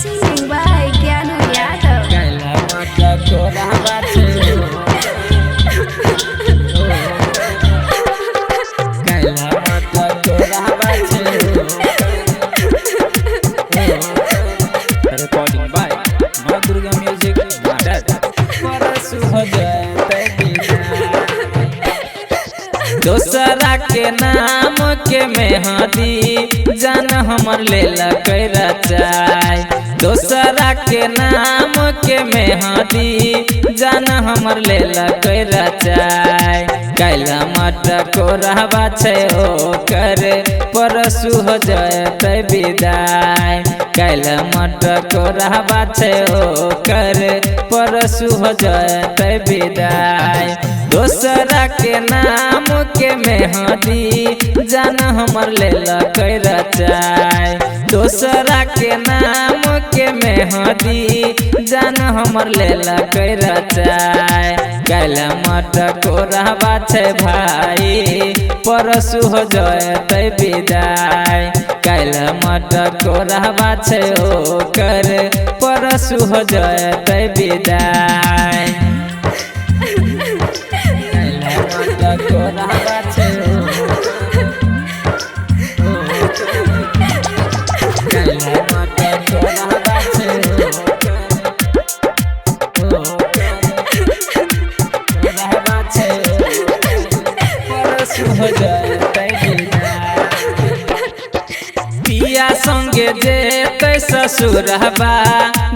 Singing by Keanu Yadav. Kaila mata kora bache Kaila mata kora bache Recording by Ma Durga Music Madad परसु हो जाए दोसरा के नाम के मेहंदी जान हमर लेला कैरा चाय दोसरा के नाम के मेहंदी जान हमर लेला कैरा चाय कैला मटा कोराबा छे ओ करे परसु हो जाए विदाई कैला मटा कोराबा छे ओ करे परसु हो जाए विदाई दोसरा के नाम के मेहंदी जान हमर लेला कैरा चाय दोसरा के नाम के मेहंदी जान हमर लेला कैरा चाय कैला मटा कोराबा छे भाई परसु हो जाए विदाई कैला मटा कोराबा छे ओ कर परसु हो जाए विदाई कोराबा छे कैला मटा कोराबा छे कोराबा छे परसु हो जाए पिया संगे जेते ससुरबा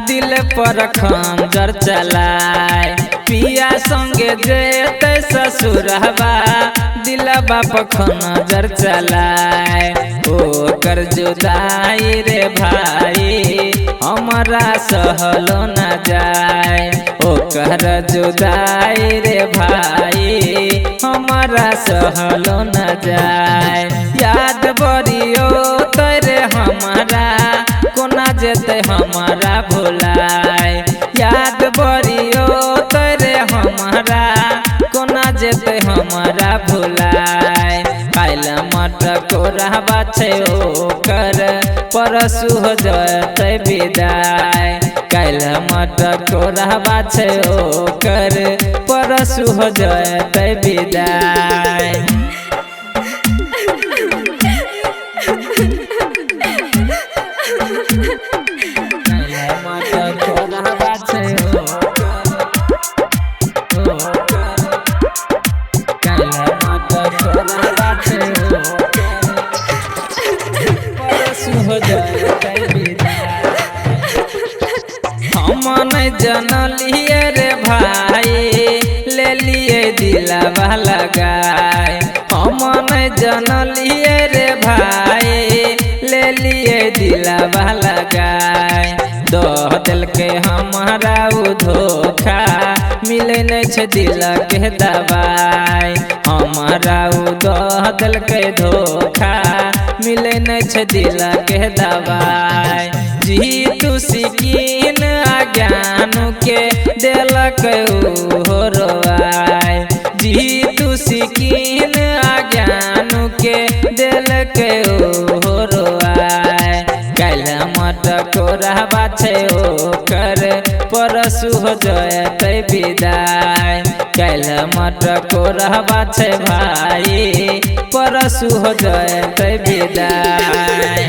दिल पर खंजर चलाए पिया संगे जेते ससुरबा दिलबा पर खंजर चलाए ओ कर जुदाई रे भाई हमरा सहलो न जाए ओ कर जुदाई रे भाई हमरा सहलो न जाए याद बरियो तोरे हमारा कोना जेते हमारा भुलाए याद बरियो तोरे हमारा कोना जेते हमारा भुलाए कैला मटा कोराबा छे ओ कर परसु हो जाए विदाई कैला मटा कोराबा छे ओ कर परसु हो जाए विदाई कैला मटा कोराबा छे कैला मटा कोराबा छे परसु हो जाए विदाई हम नहीं जनलिए रे भाई ले लिए दिलवा लगाए हम नहीं जनलिए रे भाई ले लिए दिलवा लगाए दो दिल के हमारा उ धोखा मिले नहीं छे दिल के दवाई हमारा उ दो दिल के धोखा मिले नहीं छे दिल के दवाई जी तू सिकीन अज्ञानु के दिलक हो रोआई जी तू सिकीन अज्ञानु के दिलक हो रोआई कैला मटा कोराबा छे ओ कर परसु हो जाए विदाई कैला मटा कोराबा छे भाई परसु हो जाए विदाई।